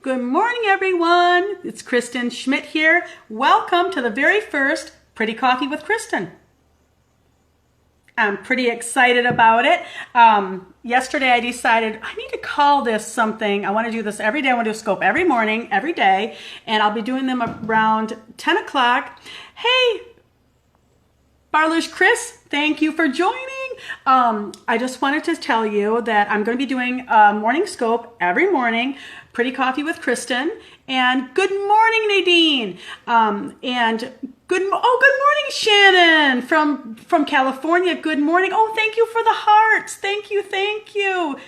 Good morning, everyone. It's Kristin Schmidt here. Welcome to the very first Pretty Coffee with Kristin. I'm pretty excited about it. Yesterday I decided I need to call this something. I want to do this every day. I want to do a scope every morning, every day, and I'll be doing them around 10 o'clock. Hey, Barlish Chris, thank you for joining. I just wanted to tell you that I'm going to be doing a morning scope every morning, Pretty Coffee with Kristin, and good morning, Nadine, and good morning, Shannon from California. Good morning. Oh, thank you for the hearts. Thank you.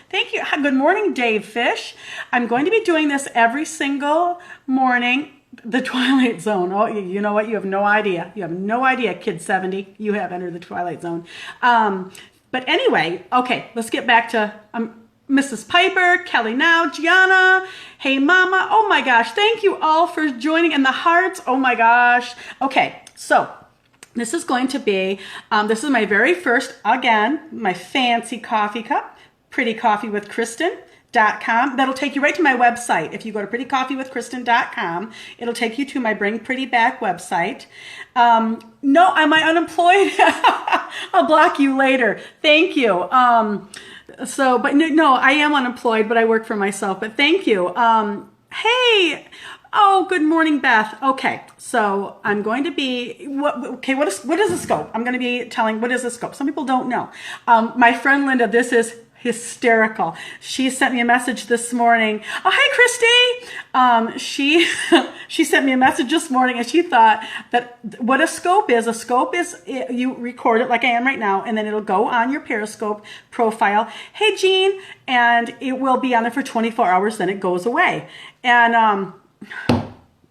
Good morning, Dave Fish. I'm going to be doing this every single morning. The Twilight Zone. Oh, you know what? You have no idea. You have no idea, Kid 70. You have entered the Twilight Zone. But anyway, okay, let's get back to Mrs. Piper, Kelly Now, Gianna, Hey Mama. Oh my gosh, thank you all for joining, and the hearts. Oh my gosh. Okay, so this is going to be, this is my very first, again, my fancy coffee cup, Pretty Coffee with Kristin.com. That'll take you right to my website. If you go to prettycoffeewithkristin.com, it'll take you to my Bring Pretty Back website. No, am I unemployed? I'll block you later. Thank you. But no, I am unemployed, but I work for myself. But thank you. Hey, oh, good morning, Beth. Okay, so I'm going to be, what is a scope? I'm going to be telling, what is a scope? Some people don't know. My friend Linda, this is hysterical. She sent me a message this morning. Oh, hi, Christy. She sent me a message this morning, and she thought that what a scope is you record it like I am right now, and then it'll go on your Periscope profile. Hey, Jean, and it will be on there for 24 hours, then it goes away. And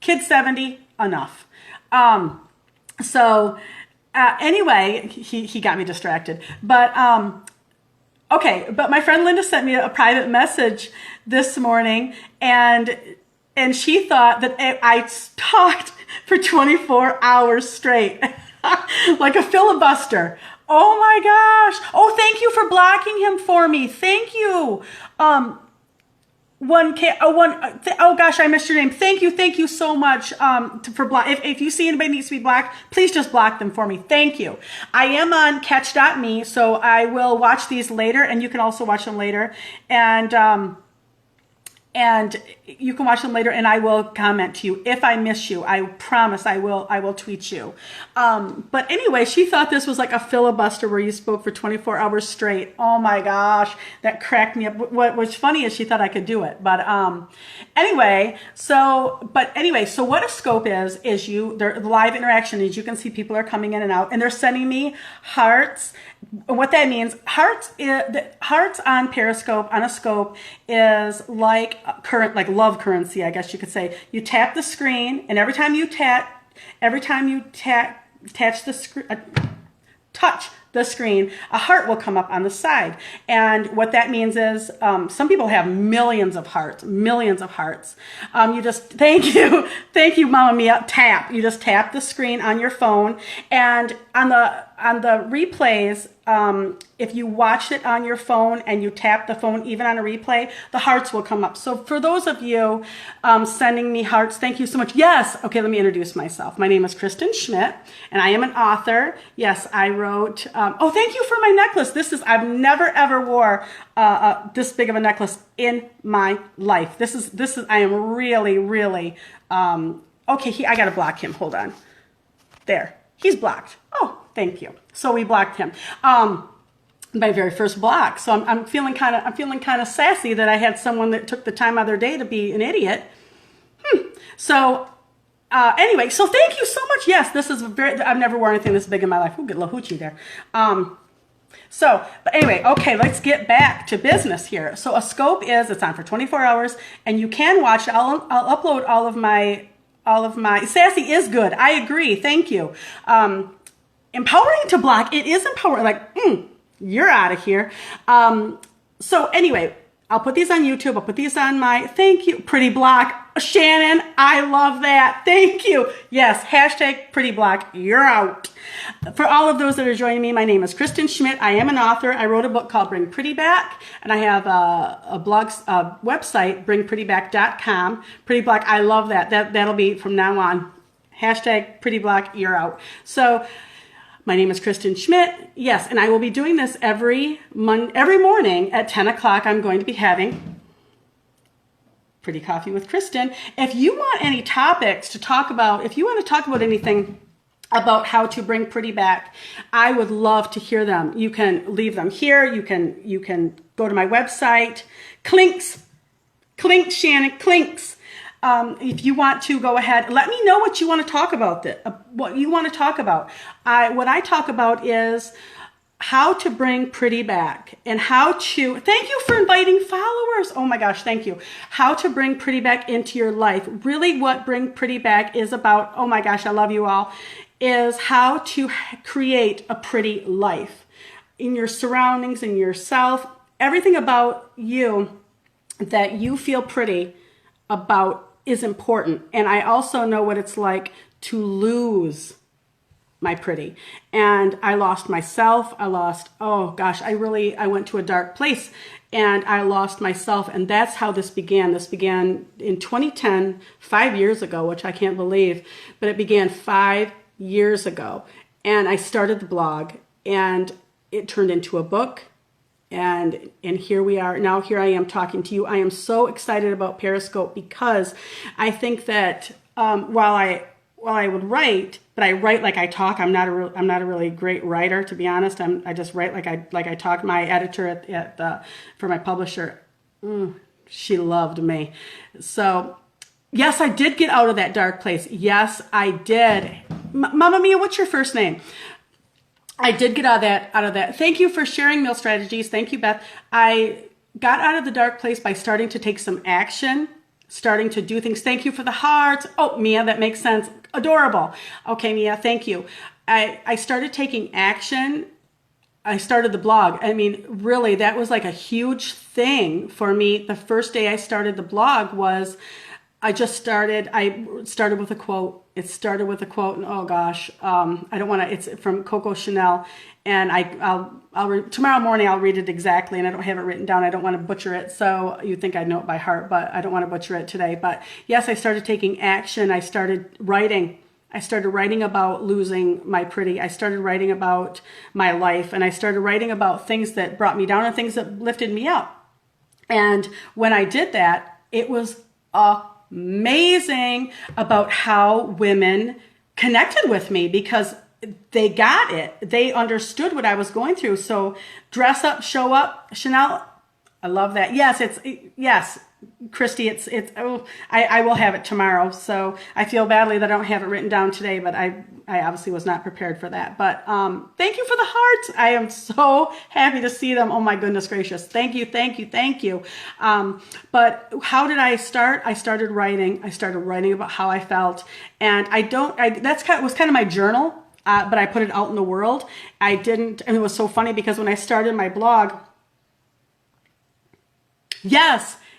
Kid 70, enough. Anyway, he got me distracted, but okay, but my friend Linda sent me a private message this morning, and she thought that I talked for 24 hours straight, like a filibuster. Oh my gosh. Oh, thank you for blocking him for me. Thank you. Oh gosh, I missed your name. Thank you so much for block. If you see anybody needs to be blocked, please just block them for me. Thank you. I am on catch.me, so I will watch these later, and you can also watch them later. And you can watch them later, and I will comment to you if I miss you. I promise I will tweet you. But anyway, she thought this was like a filibuster where you spoke for 24 hours straight. Oh my gosh, that cracked me up. What was funny is she thought I could do it. But anyway, so what a scope is the live interaction is you can see people are coming in and out, and they're sending me hearts. What that means, hearts on Periscope, on a scope, is like love currency, I guess you could say. You tap the screen, and every time you touch the screen, a heart will come up on the side. And what that means is, some people have millions of hearts. You just, thank you, Mama Mia, tap. You just tap the screen on your phone, and on the replays, if you watch it on your phone and you tap the phone, even on a replay, the hearts will come up. So for those of you sending me hearts, thank you so much. Yes. Okay, let me introduce myself. My name is Kristin Schmidt, and I am an author. Yes, I wrote, oh, thank you for my necklace. I've never ever wore this big of a necklace in my life. I am really, okay, I got to block him. Hold on. There. He's blocked. Oh, thank you. So we blocked him. My very first block. So I'm feeling kind of sassy that I had someone that took the time out of their day to be an idiot. So anyway, so thank you so much. Yes, this is I've never worn anything this big in my life. Ooh, good little hoochie there. But anyway, okay, let's get back to business here. So a scope it's on for 24 hours, and you can watch it. I'll upload all of my sassy is good. I agree. Thank you. Empowering to block. It is empowering. Like, you're out of here. So anyway, I'll put these on YouTube. I'll put these on my, thank you, Pretty Block. Shannon, I love that. Thank you. Yes, hashtag Pretty Block, you're out. For all of those that are joining me, my name is Kristin Schmidt. I am an author. I wrote a book called Bring Pretty Back, and I have a blog website, bringprettyback.com. Pretty Block, I love that. That'll be from now on. Hashtag Pretty Block, you're out. So my name is Kristin Schmidt. Yes, and I will be doing this every morning at 10 o'clock. I'm going to be having Pretty Coffee with Kristin. If you want any topics to talk about, if you want to talk about anything about how to bring pretty back, I would love to hear them. You can leave them here. You can go to my website. Clinks, Shannon, clinks. If you want to go ahead, let me know what you want to talk about. What you want to talk about. What I talk about is how to bring pretty back and how to, thank you for inviting followers. Oh my gosh, thank you. How to bring pretty back into your life. Really what bring pretty back is about, oh my gosh, I love you all, is how to create a pretty life in your surroundings, in yourself, everything about you that you feel pretty about is important. And I also know what it's like to lose my pretty. And I lost myself. Oh gosh, I went to a dark place and I lost myself. And that's how this began. This began in 2010, 5 years ago, which I can't believe, but it began 5 years ago. And I started the blog and it turned into a book. And here we are. Now here I am talking to you. I am so excited about Periscope because I think that while I would write, but I write like I talk. I'm not a really great writer, to be honest. I just write like I talk. My editor for my publisher, she loved me. So yes, I did get out of that dark place. Yes, I did. Mama Mia, what's your first name? I did get out of that. Thank you for sharing meal strategies. Thank you, Beth. I got out of the dark place by starting to take some action, starting to do things. Thank you for the hearts. Oh, Mia, that makes sense. Adorable. Okay, Mia, thank you. I started taking action. I started the blog. I mean, really, that was like a huge thing for me. The first day I started the blog was I started with a quote. It started with a quote, and oh gosh, I don't want to. It's from Coco Chanel, and tomorrow morning I'll read it exactly, and I don't have it written down. I don't want to butcher it, so you think I know it by heart, but I don't want to butcher it today. But yes, I started taking action. I started writing. I started writing about losing my pretty. I started writing about my life, and I started writing about things that brought me down and things that lifted me up. And when I did that, it was amazing about how women connected with me because they got it. They understood what I was going through. So dress up, show up, Chanel. I love that. Yes, Christy, I will have it tomorrow. So I feel badly that I don't have it written down today, but I obviously was not prepared for that. But thank you for the hearts. I am so happy to see them. Oh my goodness gracious. Thank you. But how did I start? I started writing. I started writing about how I felt. And was kind of my journal, but I put it out in the world. And it was so funny because when I started my blog,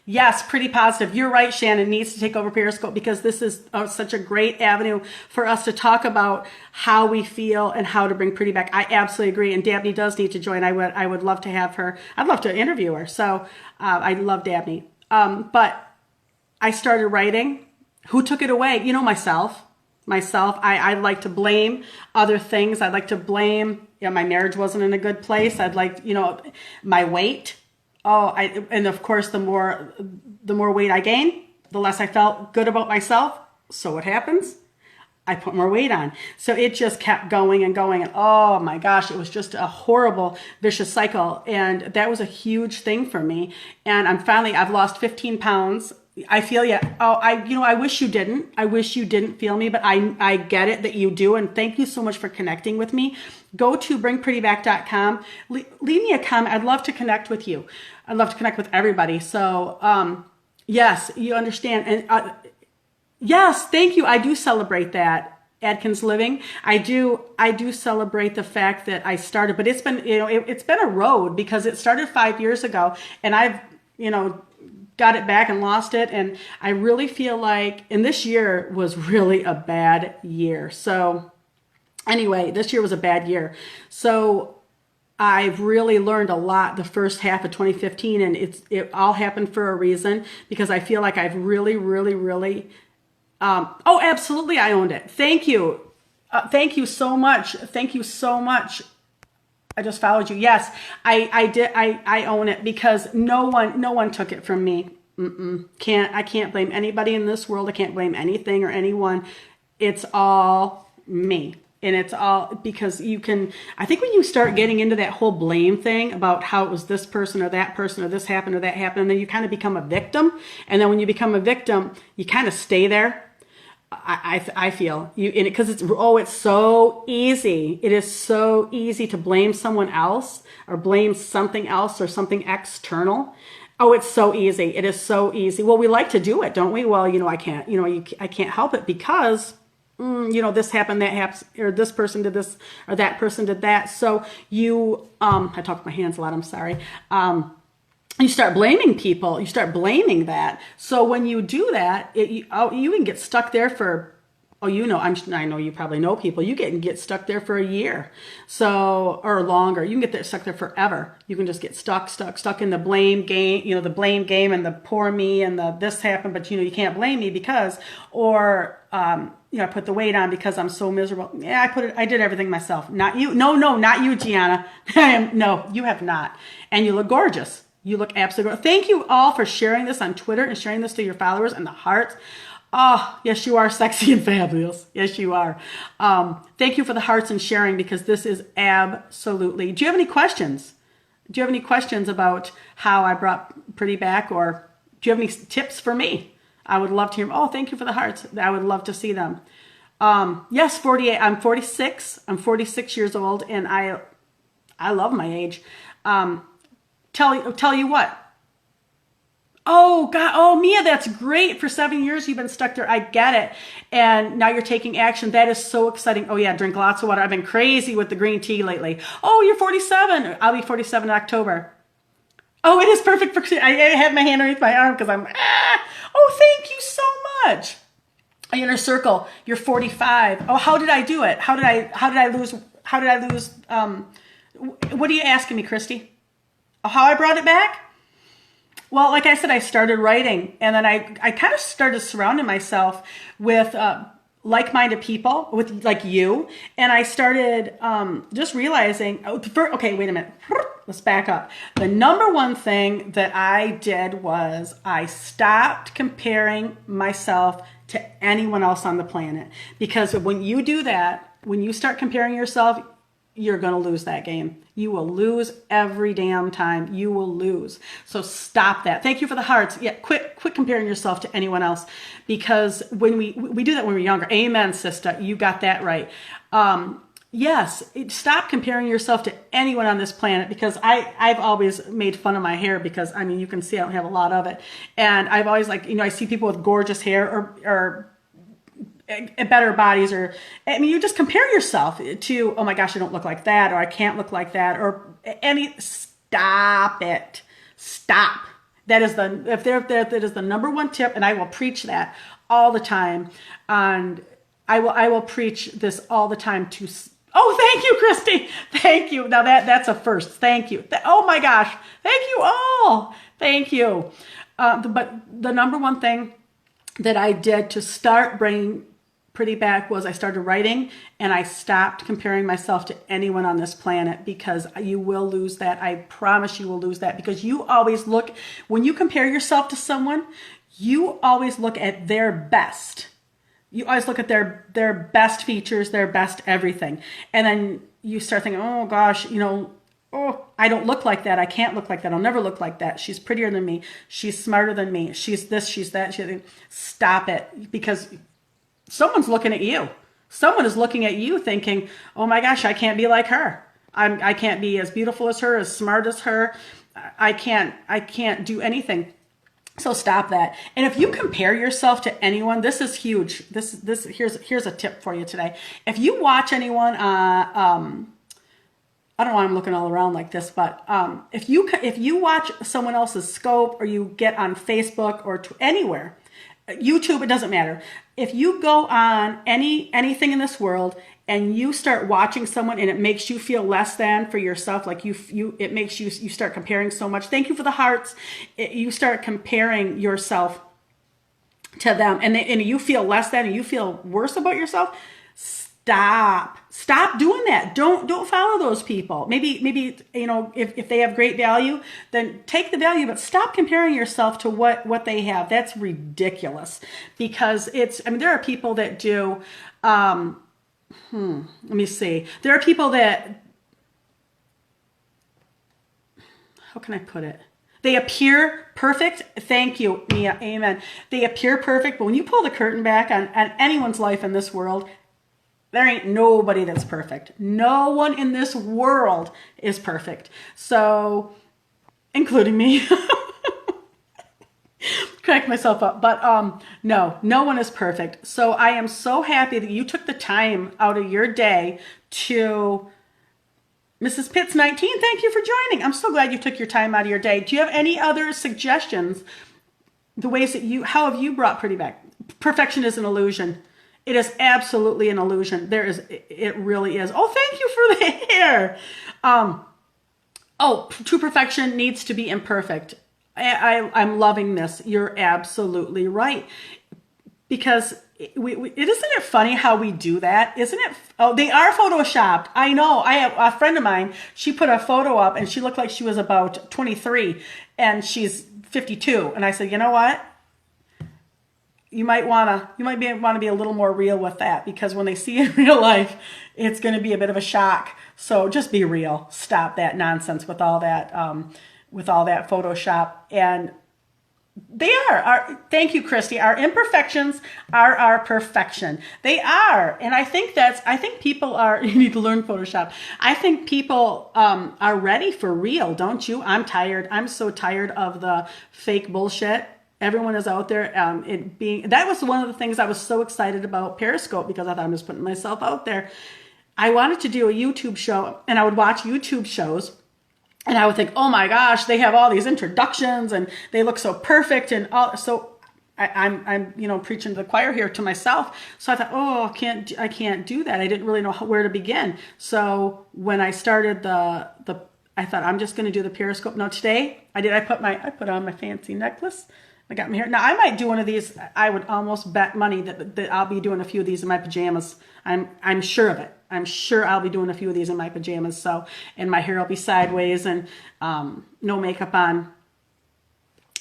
Yes, pretty positive. You're right, Shannon needs to take over Periscope because this is such a great avenue for us to talk about how we feel and how to bring pretty back. I absolutely agree. And Dabney does need to join. I would love to have her. I'd love to interview her. So I love Dabney. But I started writing. Who took it away? Myself. I like to blame other things. I'd like to blame, my marriage wasn't in a good place. I'd like, my weight. And of course, the more weight I gain, the less I felt good about myself. So what happens? I put more weight on. So it just kept going and going. And oh my gosh, it was just a horrible, vicious cycle. And that was a huge thing for me. And I've lost 15 pounds. I feel you. I wish you didn't. I wish you didn't feel me, but I get it that you do. And thank you so much for connecting with me. Go to bringprettyback.com. Leave me a comment. I'd love to connect with you. I'd love to connect with everybody. So, yes, you understand. And yes, thank you. I do celebrate that. Adkins Living. I do celebrate the fact that I started, but it's been, it's been a road because it started 5 years ago and I've, got it back and lost it. And I really feel like, and this year was really a bad year. So anyway, this year was a bad year. So I've really learned a lot the first half of 2015, and it all happened for a reason, because I feel like I've really, oh, absolutely, I owned it. Thank you. Thank you so much. Thank you so much. I just followed you. Yes, I did. I own it, because no one took it from me. I can't blame anybody in this world. I can't blame anything or anyone. It's all me. And it's all because I think when you start getting into that whole blame thing about how it was this person or that person or this happened or that happened, and then you kind of become a victim. And then when you become a victim, you kind of stay there. I feel because it's so easy. It is so easy to blame someone else or blame something else or something external. Oh, it's so easy. It is so easy. Well, we like to do it, don't we? Well, I can't. I can't help it because this happened, that happened, or this person did this, or that person did that. So I talk with my hands a lot. I'm sorry. You start blaming people. You start blaming that. So when you do that, you can get stuck there for, I know you probably know people. You can get stuck there for a year, or longer. You can get stuck there forever. You can just get stuck in the blame game. The blame game and the poor me and the this happened, but you can't blame me because, or I put the weight on because I'm so miserable. Yeah, I did everything myself. Not you. No, not you, Gianna. No, you have not. And you look gorgeous. You look absolutely gorgeous. Thank you all for sharing this on Twitter and sharing this to your followers and the hearts. Oh, yes, you are sexy and fabulous. Yes, you are. Thank you for the hearts and sharing, because this is absolutely. Do you have any questions? Do you have any questions about how I brought Pretty back, or do you have any tips for me? I would love to hear them. Oh, thank you for the hearts. I would love to see them. Yes, 48. I'm 46. I'm 46 years old, and I love my age. Tell you what. Oh, God. Oh, Mia, that's great. For 7 years, you've been stuck there. I get it. And now you're taking action. That is so exciting. Oh, yeah. Drink lots of water. I've been crazy with the green tea lately. Oh, you're 47. I'll be 47 in October. Oh, it is perfect for, I have my hand underneath my arm because oh, thank you so much. Inner circle. You're 45. Oh, how did I do it? How did I lose? What are you asking me, Christy? Oh, how I brought it back? Well, like I said, I started writing, and then I kind of started surrounding myself with like-minded people, with like you, and I started just realizing, okay, wait a minute. Let's back up. The number one thing that I did was I stopped comparing myself to anyone else on the planet. Because when you do that, when you start comparing yourself, you're going to lose that game. You will lose every damn time. You will lose. So stop that. Thank you for the hearts. Yeah, quit comparing yourself to anyone else, because when we do that when we're younger. Amen, sister. You got that right. Yes, stop comparing yourself to anyone on this planet, because I've always made fun of my hair, because you can see I don't have a lot of it. And I've always I see people with gorgeous hair or better bodies, or you just compare yourself to, oh my gosh, I don't look like that, or I can't look like that, or stop it. Stop. That is the number one tip, and I will preach that all the time. And I will preach this all the time to. Oh, thank you, Christy. Thank you. Now that's a first. Thank you. Oh my gosh. Thank you all. Thank you. But the number one thing that I did to start bringing Pretty back was I started writing, and I stopped comparing myself to anyone on this planet, because you will lose that. I promise you will lose that, because you always when you compare yourself to someone, you always look at their best. You always look at their best features, their best everything. And then you start thinking, oh gosh, oh, I don't look like that. I can't look like that. I'll never look like that. She's prettier than me. She's smarter than me. She's this, she's that. Stop it, because someone's looking at you. Someone is looking at you thinking, oh my gosh, I can't be like her. I can't be as beautiful as her, as smart as her. I can't do anything. So stop that. And if you compare yourself to anyone, this is huge. Here's a tip for you today. If you watch anyone I don't know why I'm looking all around like this, but if you watch someone else's scope, or you get on Facebook or anywhere, YouTube, it doesn't matter. If you go on anything in this world and you start watching someone and it makes you feel less than for yourself, like it makes you start comparing so much. Thank you for the hearts. You start comparing yourself to them, and you feel less than, and you feel worse about yourself. Stop doing that. Don't follow those people. Maybe if they have great value, then take the value, but stop comparing yourself to what they have. That's ridiculous, because there are people that do let me see. There are people that, how can I put it? They appear perfect. Thank you, Mia. Amen. They appear perfect, but when you pull the curtain back on anyone's life in this world, there ain't nobody that's perfect. No one in this world is perfect. So, including me. Crack myself up. But no one is perfect. So I am so happy that you took the time out of your day to... Mrs. Pitts 19, thank you for joining. I'm so glad you took your time out of your day. Do you have any other suggestions? How have you brought pretty back? Perfection is an illusion. It is absolutely an illusion. It really is. Oh, thank you for the hair. True perfection needs to be imperfect. I'm loving this. You're absolutely right. Because isn't it funny how we do that? Isn't it? Oh, they are photoshopped. I know. I have a friend of mine. She put a photo up and she looked like she was about 23 and she's 52. And I said, you know what? You might want to be a little more real with that, because when they see you in real life, it's going to be a bit of a shock. So just be real. Stop that nonsense with all that Photoshop. And they are. Thank you, Christy. Our imperfections are our perfection. They are. And I think people are, you need to learn Photoshop. I think people are ready for real, don't you? I'm tired. I'm so tired of the fake bullshit. Everyone is out there. That was one of the things I was so excited about Periscope, because I thought I was putting myself out there. I wanted to do a YouTube show, and I would watch YouTube shows, and I would think, oh my gosh, they have all these introductions and they look so perfect, and all. So I'm preaching to the choir here to myself. So I thought, oh, I can't do that. I didn't really know where to begin. So when I started I thought, I'm just going to do the Periscope. Now today I put on my fancy necklace. I got my hair. Now I might do one of these. I would almost bet money that I'll be doing a few of these in my pajamas. I'm sure of it. I'm sure I'll be doing a few of these in my pajamas. So, and my hair will be sideways and no makeup on.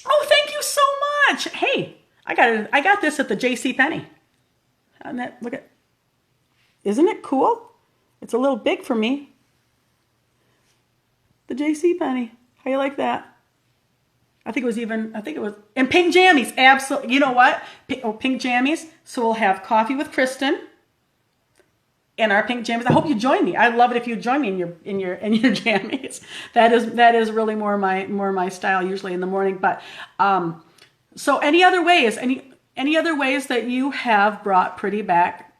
Oh, thank you so much. Hey, I got this at the JCPenney. Isn't it cool? It's a little big for me. The JCPenney. How you like that? I think it was, and pink jammies, absolutely. You know what? Pink jammies. So we'll have coffee with Kristin and our pink jammies. I hope you join me. I'd love it if you join me in your jammies. That is really more my style, usually in the morning. But so any other ways that you have brought pretty back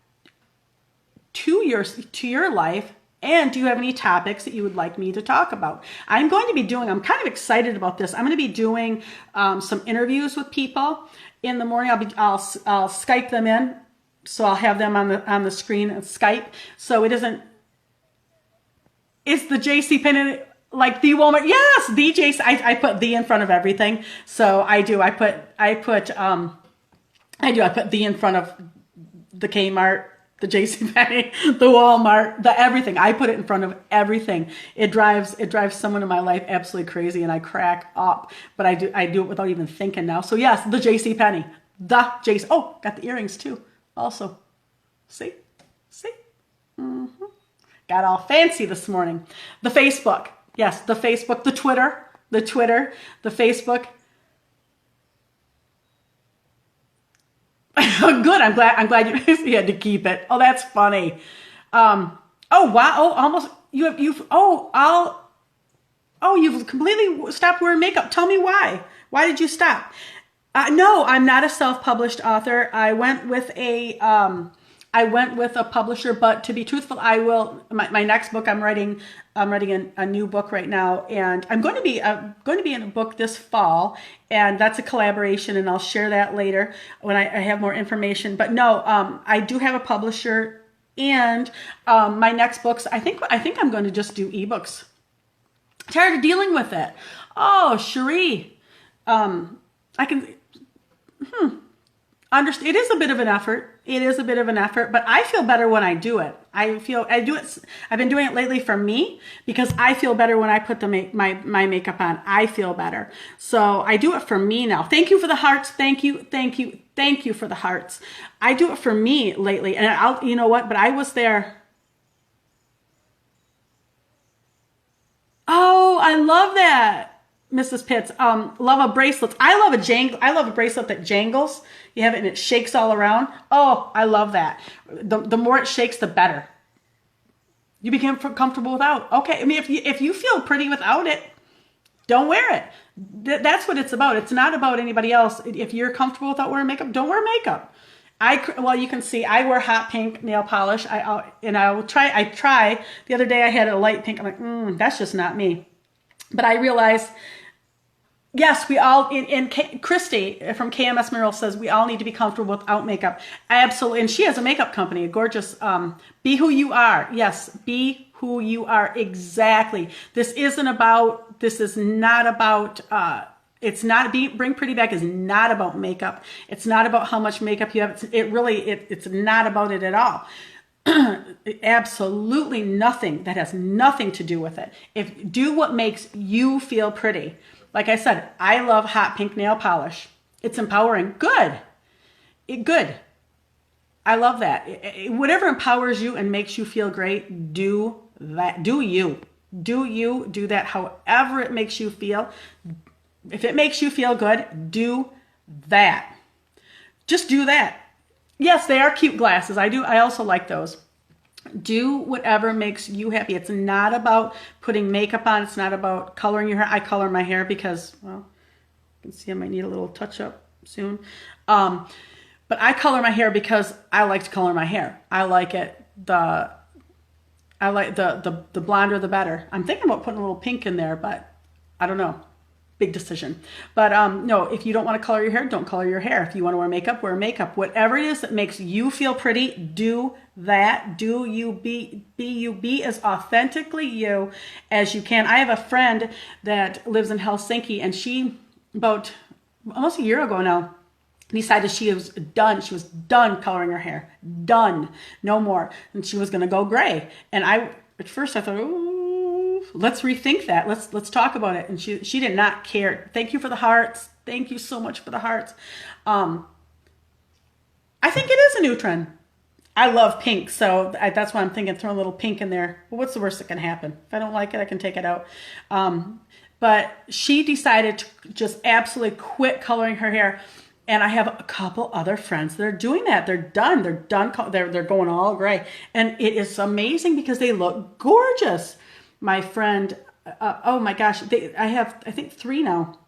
to your life? And do you have any topics that you would like me to talk about? I'm kind of excited about this. I'm going to be doing some interviews with people in the morning. I'll Skype them in. So I'll have them on the screen and Skype. So it's the JCPenney, like the Walmart. Yes, the JC. I put the in front of everything. So I do. I put the in front of the Kmart, the JCPenney, the Walmart, the everything. I put it in front of everything. It drives someone in my life absolutely crazy, and I crack up. But I do it without even thinking now. So yes, the JCPenney, the JC. Oh, got the earrings too. Also, see, mm-hmm. Got all fancy this morning. The Facebook, yes, the Facebook, the Twitter, the Facebook. Good. I'm glad you had to keep it. Oh, that's funny. Oh wow. Oh, almost you've completely stopped wearing makeup. Tell me why. Why did you stop? No, I'm not a self-published author. I went with a I went with a publisher, but to be truthful, I will. My next book, I'm writing a new book right now, and I'm going to be in a book this fall, and that's a collaboration, and I'll share that later when I have more information. But no, I do have a publisher, and my next books, I think I'm going to just do ebooks. Tired of dealing with it. Oh, Cherie, I can understand. It is a bit of an effort. But I feel better when I do it. I do it. I've been doing it lately for me because I feel better when I put my makeup on. I feel better. So I do it for me now. Thank you for the hearts. Thank you for the hearts. I do it for me lately. And you know what? But I was there. Oh, I love that. Mrs. Pitts, love a bracelet. I love a bracelet that jangles. You have it and it shakes all around. Oh, I love that. The more it shakes, the better. You become comfortable without. Okay, I mean, if you feel pretty without it, don't wear it. That's what it's about. It's not about anybody else. If you're comfortable without wearing makeup, don't wear makeup. Well, you can see I wear hot pink nail polish. I try. The other day I had a light pink. I'm like, that's just not me. But I realized, yes, we all, Kristin from KMS Mural says we all need to be comfortable without makeup. Absolutely. And she has a makeup company, a gorgeous, Be Who You Are. Yes, be who you are. Exactly. This is not about, Bring Pretty Back is not about makeup. It's not about how much makeup you have. It's not about it at all. Absolutely nothing. That has nothing to do with it. Do what makes you feel pretty. Like I said, I love hot pink nail polish. It's empowering. Good. I love that. Whatever empowers you and makes you feel great, do that. Do you. Do that however it makes you feel. If it makes you feel good, do that. Just do that. Yes, they are cute glasses. I also like those. Do whatever makes you happy. It's not about putting makeup on. It's not about coloring your hair. I color my hair because, well, you can see I might need a little touch up soon. But I color my hair because I like to color my hair. I like it. The blonder the better. I'm thinking about putting a little pink in there, but I don't know. Big decision. But no, if you don't want to color your hair, don't color your hair. If you want to wear makeup. Whatever it is that makes you feel pretty, do that. Do you be as authentically you as you can. I have a friend that lives in Helsinki, and she, about almost a year ago now, decided she was done. She was done coloring her hair. Done. No more. And she was going to go gray. And at first I thought, ooh, let's rethink that. Let's talk about it. And she did not care. Thank you for the hearts. Thank you so much for the hearts. I think it is a new trend. I love pink, so that's why I'm thinking throw a little pink in there. Well, what's the worst that can happen? If I don't like it, I can take it out. But she decided to just absolutely quit coloring her hair. And I have a couple other friends that are doing that. They're done. They're going all gray. And it is amazing because they look gorgeous. My friend, oh my gosh, I have, I think 3 now.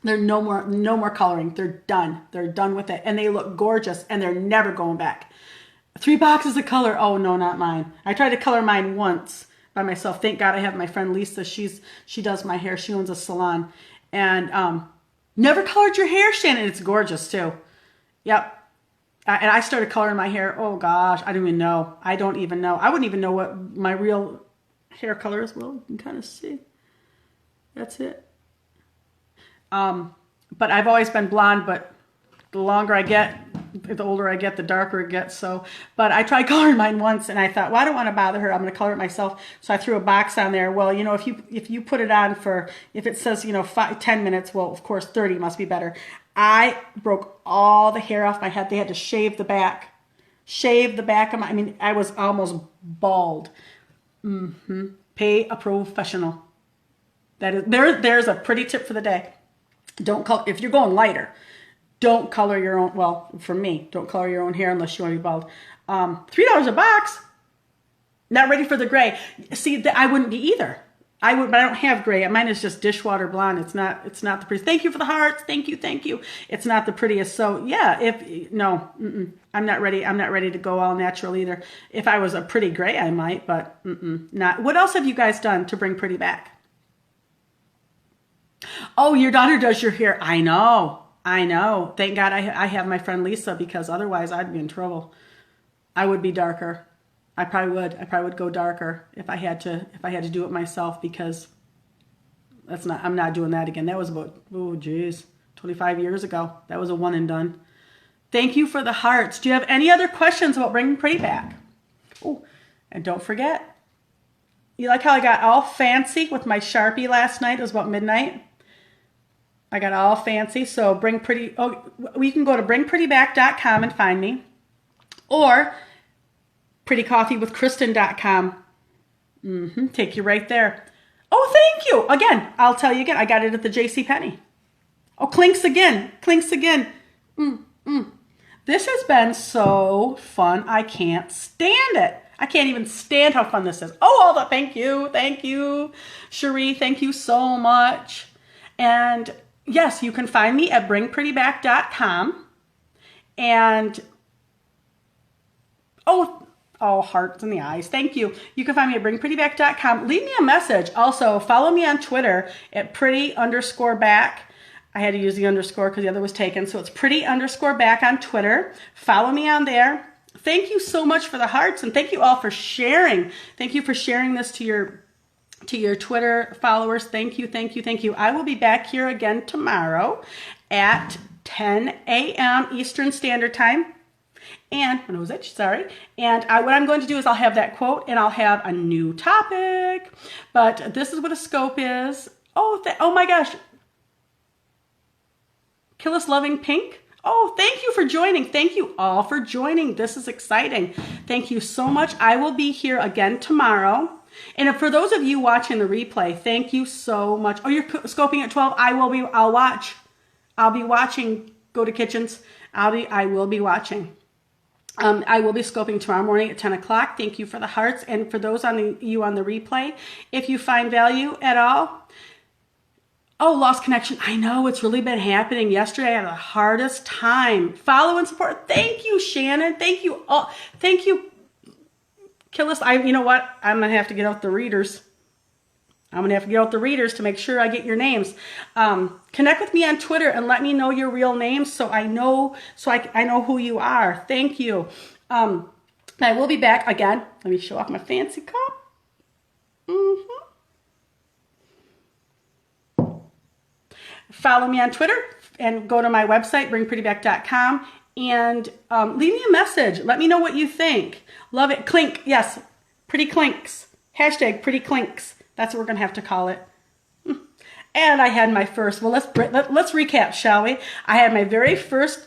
They're no more coloring. They're done. They're done with it. And they look gorgeous and they're never going back. 3 boxes of color. Oh no, not mine. I tried to color mine once by myself. Thank God I have my friend Lisa. She does my hair. She owns a salon. And never colored your hair, Shannon. It's gorgeous too. Yep. And I started coloring my hair. Oh gosh, I don't even know. I wouldn't even know what my real hair color is. Well, you can kind of see. That's it. But I've always been blonde, but the longer I get, the older I get, the darker it gets. So, but I tried coloring mine once and I thought, well, I don't want to bother her. I'm going to color it myself. So I threw a box on there. Well, you know, if you put it on for, if it says, 10 minutes, well, of course, 30 must be better. I broke all the hair off my head. They had to shave the back of I was almost bald. Pay a professional. That is, there's a pretty tip for the day. Don't color, if you're going lighter, don't color your own, well, for me, don't color your own hair unless you want to be bald. $3 a box. Not ready for the gray. See, I wouldn't be either. I would, but I don't have gray. Mine is just dishwater blonde. It's not the prettiest. Thank you for the hearts. Thank you, thank you. It's not the prettiest. So yeah, I'm not ready. I'm not ready to go all natural either. If I was a pretty gray, I might, but not. What else have you guys done to bring pretty back? Oh, your daughter does your hair. I know. Thank God I have my friend Lisa, because otherwise I'd be in trouble. I would be darker. I probably would go darker if I had to do it myself, because I'm not doing that again. That was about, 25 years ago. That was a one and done. Thank you for the hearts. Do you have any other questions about bringing pretty back? Oh, and don't forget, you like how I got all fancy with my Sharpie last night? It was about midnight. I got all fancy. So you can go to bringprettyback.com and find me, or prettycoffeewithkristin.com. Take you right there. Oh, thank you. Again, I'll tell you again. I got it at the JCPenney. Oh, clinks again. This has been so fun. I can't stand it. I can't even stand how fun this is. Oh, thank you. Cherie, thank you so much. And yes, you can find me at bringprettyback.com. And hearts in the eyes. Thank you. You can find me at bringprettyback.com. Leave me a message. Also, follow me on Twitter at pretty_back. I had to use the underscore because the other was taken. So it's pretty_back on Twitter. Follow me on there. Thank you so much for the hearts, and thank you all for sharing. Thank you for sharing this to your Twitter followers. Thank you. I will be back here again tomorrow at 10 a.m. Eastern Standard Time. And what I'm going to do is I'll have that quote, and I'll have a new topic. But this is what a scope is. Oh my gosh. Kill Us Loving Pink. Oh, thank you for joining. Thank you all for joining. This is exciting. Thank you so much. I will be here again tomorrow. And for those of you watching the replay, thank you so much. Oh, you're scoping at 12? I'll watch. I'll be watching. Go to Kitchens. I will be watching. I will be scoping tomorrow morning at 10 o'clock. Thank you for the hearts. And for those on the replay, if you find value at all, lost connection. I know it's really been happening. Yesterday I had the hardest time. Follow and support. Thank you, Shannon. Thank you all. Thank you. Kill Us. You know what? I'm going to have to get out the readers. To make sure I get your names. Connect with me on Twitter and let me know your real names so I know who you are. Thank you. I will be back again. Let me show off my fancy cup. Follow me on Twitter and go to my website, bringprettyback.com, and leave me a message. Let me know what you think. Love it. Clink. Yes. Pretty clinks. Hashtag pretty clinks. That's what we're going to have to call it. And I had my first, let's recap, shall we? I had my very first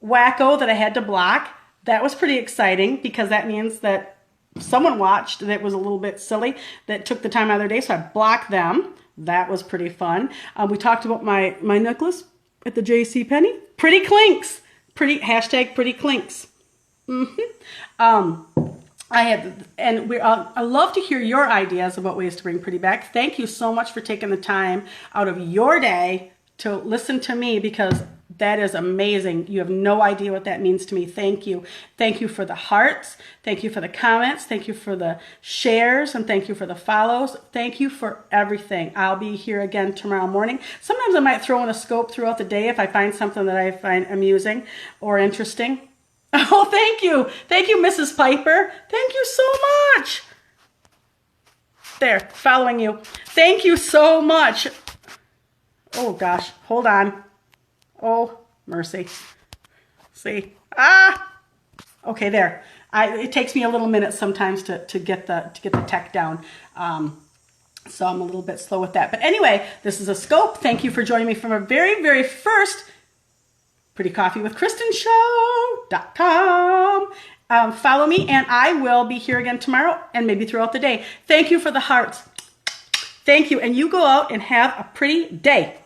wacko that I had to block. That was pretty exciting because that means that someone watched that was a little bit silly, that took the time out of their day, so I blocked them. That was pretty fun. We talked about my necklace at the JCPenney. Pretty clinks. Hashtag pretty clinks. I love to hear your ideas about ways to bring pretty back. Thank you so much for taking the time out of your day to listen to me, because that is amazing. You have no idea what that means to me. Thank you. Thank you for the hearts. Thank you for the comments. Thank you for the shares, and thank you for the follows. Thank you for everything. I'll be here again tomorrow morning. Sometimes I might throw in a scope throughout the day if I find something that I find amusing or interesting. Oh, thank you. Thank you, Mrs. Piper. Thank you so much. There, following you. Thank you so much. Oh, gosh. Hold on. Oh, mercy. See? Okay, there. It takes me a little minute sometimes to get the tech down. So I'm a little bit slow with that. But anyway, this is a scope. Thank you for joining me from a very, very first prettycoffeewithkristinshow.com. Follow me, and I will be here again tomorrow and maybe throughout the day. Thank you for the hearts. Thank you. And you go out and have a pretty day.